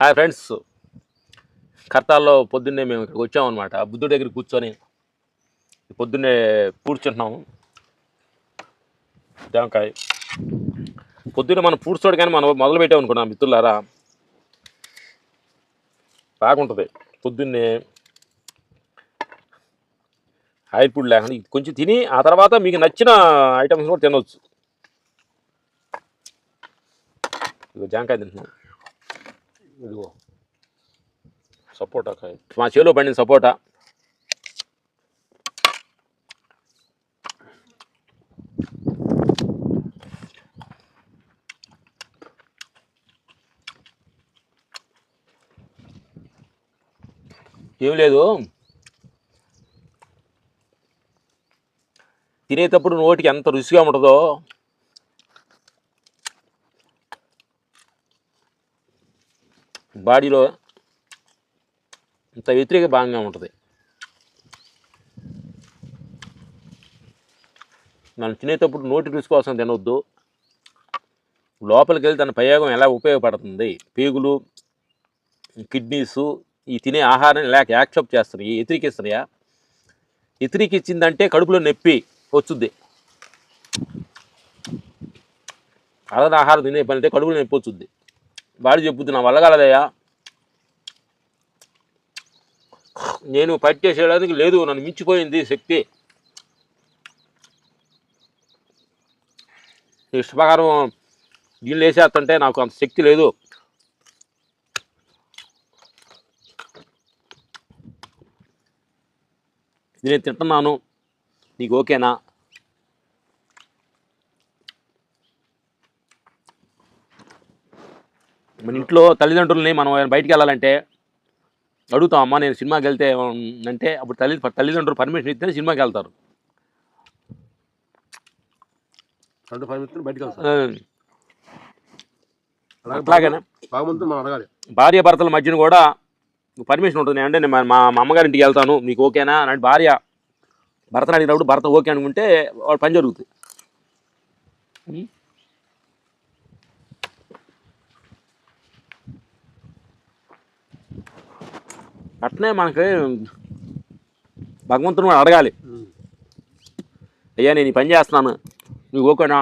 Hi friends, కర్తాల్లో పొద్దున్నే మేము ఇక్కడికి వచ్చామన్నమాట. బుద్ధుడి దగ్గర కూర్చొని పొద్దున్నే పూడ్చుంటున్నాము. జామకాయ పొద్దున్నే మనం పూడ్చోడు కానీ మనం మొదలు పెట్టామనుకున్నాం మిత్రులారా, బాగుంటుంది. పొద్దున్నే ఆయిల్ ఫుడ్ లేకుండా ఇది కొంచెం తిని ఆ తర్వాత మీకు నచ్చిన ఐటమ్స్ కూడా తినవచ్చు. ఇదిగో జామకాయ తింటున్నాం. ఇదిగో సపోటా కాయ, మా చేలో పండిన సపోటా. ఏం లేదు, తినేటప్పుడు నోటికి ఎంత రుచిగా ఉంటుందో బాడీలో అంత వ్యతిరేక భాగంగా ఉంటుంది. మనం తినేటప్పుడు నోటి రుచి కోసం తినవద్దు, లోపలికి వెళ్ళి తన ప్రయోగం ఎలా ఉపయోగపడుతుంది, పేగులు కిడ్నీసు ఈ తినే ఆహారాన్ని ఎలా యాక్సెప్ట్ చేస్తున్నాయి, వ్యతిరేకిస్తున్నాయా. వ్యతిరేకించిందంటే కడుపులో నొప్పి వచ్చుద్ది. అలాగే ఆహారం తినే పని అంటే కడుపులో నొప్పి వచ్చుద్ది. బాడీ చెప్పుద్ది నా వల్ల కలదయ్యా, నేను ఫైట్ చేసేయడానికి లేదు, నన్ను మించిపోయింది శక్తి. ఇష్టప్రకారం దీన్ని వేసేస్తుంటే నాకు అంత శక్తి లేదు. నేను తింటున్నాను, నీకు ఓకేనా? మన ఇంట్లో తల్లిదండ్రులని మనం బయటికి వెళ్ళాలంటే అడుగుతాం, అమ్మ నేను సినిమాకి వెళ్తే అంటే అప్పుడు తల్లిదండ్రులు పర్మిషన్ ఇస్తేనే సినిమాకి వెళ్తారు. అట్లాగనే భార్య భర్తల మధ్యన కూడా పర్మిషన్ ఉంటుంది. అంటే నేను మా అమ్మగారి ఇంటికి వెళ్తాను, నీకు ఓకేనా అంటే భార్య భర్తను అడిగినప్పుడు భర్త ఓకే అనుకుంటే వాడు పని జరుగుతుంది. అట్నే మనకి భగవంతుని కూడా అడగాలి, అయ్యా నేను ఈ పని చేస్తున్నాను, నీకు ఓకేనా?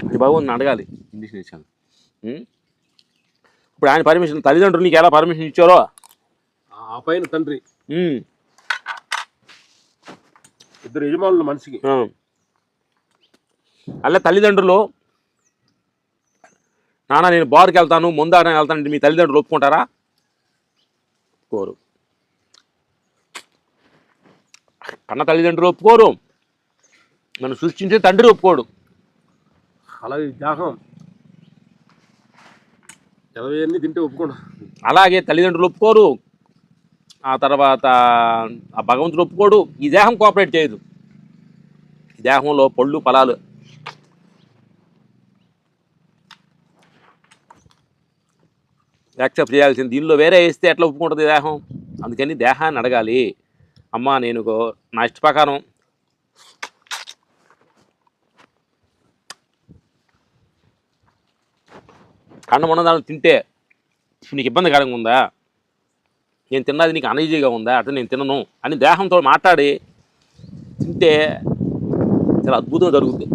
అది భగవంతుని అడగాలి. ఇప్పుడు ఆయన పర్మిషన్, తల్లిదండ్రులు నీకు ఎలా పర్మిషన్ ఇచ్చారో ఆ పైన తండ్రి ఇద్దరు యజమానులు మనిషికి. అలా తల్లిదండ్రులు నాన్న నేను బార్కి వెళ్తాను, ముందాడని వెళ్తానంటే మీ తల్లిదండ్రులు ఒప్పుకుంటారా? ఒప్పుకోరు. కన్న తల్లిదండ్రులు ఒప్పుకోరు, నన్ను సృష్టించే తండ్రి ఒప్పుకోడు. అలాగే దాహం ఎలవన్నీ తింటే ఒప్పుకోడు. అలాగే తల్లిదండ్రులు ఒప్పుకోరు, ఆ తర్వాత ఆ భగవంతుడు ఒప్పుకోడు. ఈ దేహం కోఆపరేట్ చేయదు. ఈ దేహంలో పళ్ళు ఫలాలు యాక్సెప్ట్ చేయాల్సింది, దీనిలో వేరే వేస్తే ఎట్లా ఒప్పుకుంటుంది దేహం? అందుకని దేహాన్ని అడగాలి, అమ్మ నేను నా ఇష్ట ప్రకారం కన్నం ఉన్నదాన్ని తింటే నీకు ఇబ్బందికరంగా ఉందా, నేను తిన్నది నీకు అనీజీగా ఉందా, అట్లా నేను తినను అని దేహంతో మాట్లాడి తింటే చాలా అద్భుతంగా జరుగుతుంది.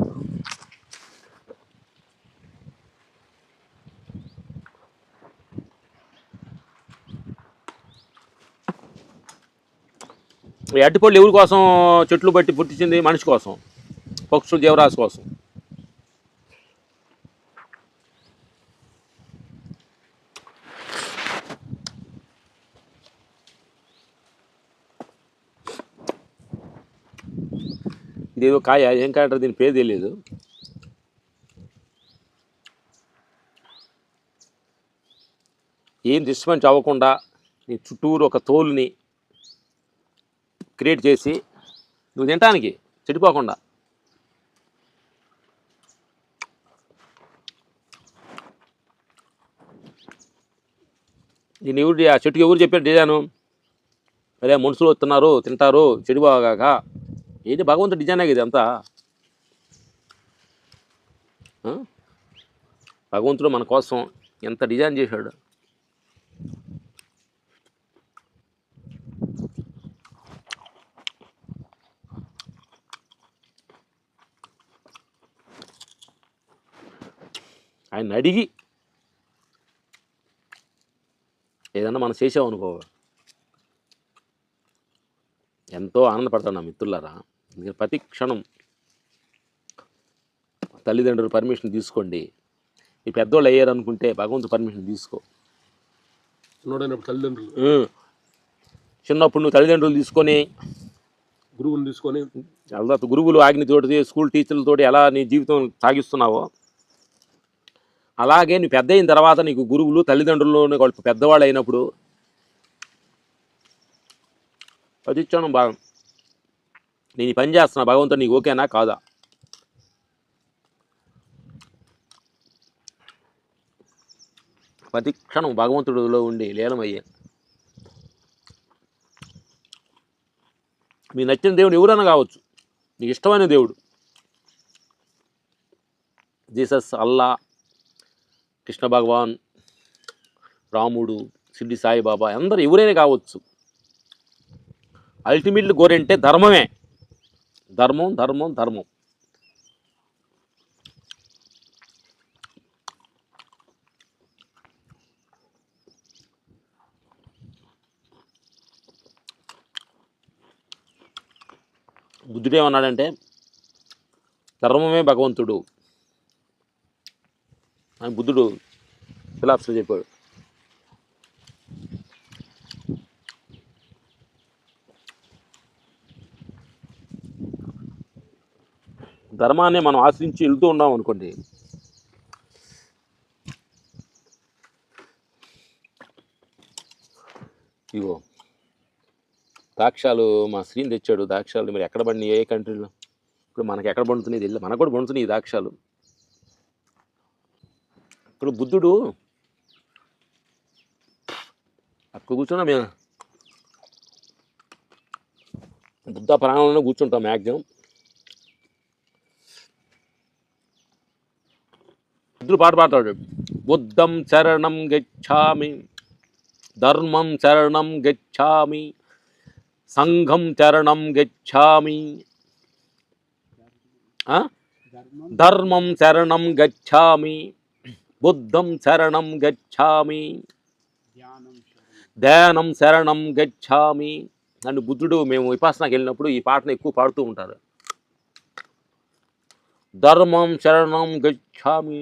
ఈ అరటిపళ్ళు ఎవరి కోసం చెట్లు బట్టి పుట్టించింది? మనిషి కోసం, పక్షులు జీవరాశి కోసం. ఇదేదో కాయ, ఏం కాయ అంటారు దీని పేరు తెలియదు. ఏం డిస్టర్బెన్స్ అవ్వకుండా నీ చుట్టూరు ఒక తోలుని క్రియేట్ చేసి నువ్వు తినటానికి చెడిపోకుండా. దీన్ని ఆ చెట్టుకి ఎవరు చెప్పారు డిజైను? అదే మనుషులు వస్తున్నారు తింటారు చెడిపోగాక ఏంటి భగవంతుడు డిజైనే ఇది అంతా. ఆ? భగవంతుడు మన కోసం ఎంత డిజైన్ చేశాడు. ఆయన అడిగి ఏదన్నా మనం చేసామనుకో ఎంతో ఆనందపడతాను నా మిత్రులారా. మీరు ప్రతి క్షణం తల్లిదండ్రులు పర్మిషన్ తీసుకోండి. ఈ పెద్దోళ్ళు అయ్యారు అనుకుంటే భగవంతుడు పర్మిషన్ తీసుకో. చిన్నోడైనప్పుడు తల్లిదండ్రులు చిన్నప్పుడు నువ్వు తల్లిదండ్రులు తీసుకొని గురువుని తీసుకొని తర్వాత గురువులు ఆజ్ఞతోటి స్కూల్ టీచర్లతోటి ఎలా నీ జీవితం సాగిస్తున్నావో అలాగే నువ్వు పెద్ద అయిన తర్వాత నీకు గురువులు తల్లిదండ్రులు వాళ్ళు పెద్దవాళ్ళు అయినప్పుడు ప్రతిక్షణం బాగా నేను ఈ పని చేస్తున్నా భగవంతుడు నీకు ఓకేనా కాదా. ప్రతి క్షణం భగవంతుడిలో ఉండి లీలమయ్యే. మీకు నచ్చిన దేవుడు ఎవరైనా కావచ్చు, నీకు ఇష్టమైన దేవుడు జీసస్, అల్లా, కృష్ణ భగవాన్, రాముడు, షిరిడి సాయిబాబా, అందరూ ఎవరైనా కావచ్చు. అల్టిమేట్లీ గోరంటే ధర్మమే. ధర్మం ధర్మం ధర్మం. బుద్ధుడు ఏమన్నాడంటే ధర్మమే భగవంతుడు అని బుద్ధుడు ఫిలాసఫీ చెప్పాడు. ధర్మాన్ని మనం ఆశ్రయించి వెళ్తూ ఉన్నాం అనుకోండి, ఇగో ద్రాక్షాలు మా శ్రీని తెచ్చాడు. ద్రాక్షాలు మరి ఎక్కడ పండినాయి, ఏ కంట్రీలో? ఇప్పుడు మనకి ఎక్కడ పండుతున్నాయి తెలియదు, మనకు కూడా పండుతున్నాయి ఈ ద్రాక్షాలు. ఇప్పుడు బుద్ధుడు అక్కడ కూర్చున్నా, మేము బుద్ధ ప్రాణంలోనే కూర్చుంటాం మ్యాక్సిమం. బుద్ధుడు పాట పాడతాడు, బుద్ధం శరణం గచ్ఛామి, ధర్మం శరణం గచ్ఛామి, సంఘం శరణం గచ్ఛామి, ధర్మం శరణం గచ్ఛామి, బుద్ధం శరణం గచ్ఛామి, ధ్యానం శరణం గచ్ఛామి. నన్ను బుద్ధుడు మేము విపాసనకి వెళ్ళినప్పుడు ఈ పాటను ఎక్కువ పాడుతూ ఉంటారు. ధర్మం శరణం గచ్ఛామి.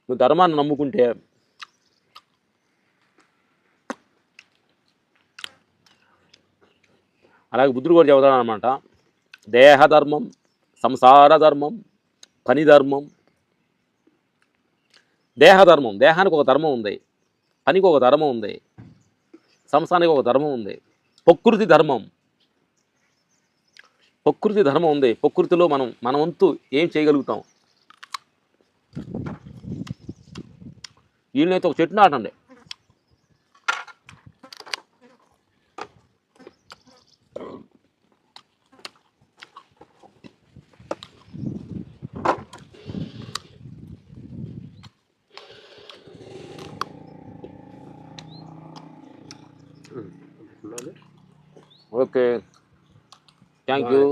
నువ్వు ధర్మాన్ని నమ్ముకుంటే అలాగే బుద్ధుడు కూడా చెబుతాడు అనమాట. దేహధర్మం, సంసార ధర్మం, పని ధర్మం. దేహధర్మం, దేహానికి ఒక ధర్మం ఉంది, పనికి ఒక ధర్మం ఉంది, సంసారానికి ఒక ధర్మం ఉంది. ప్రకృతి ధర్మం, ప్రకృతి ధర్మం ఉంది. ప్రకృతిలో మన వంతు ఏం చేయగలుగుతాం? వీళ్ళనైతే ఒక చెట్టు నాటండి. Okay, thank you.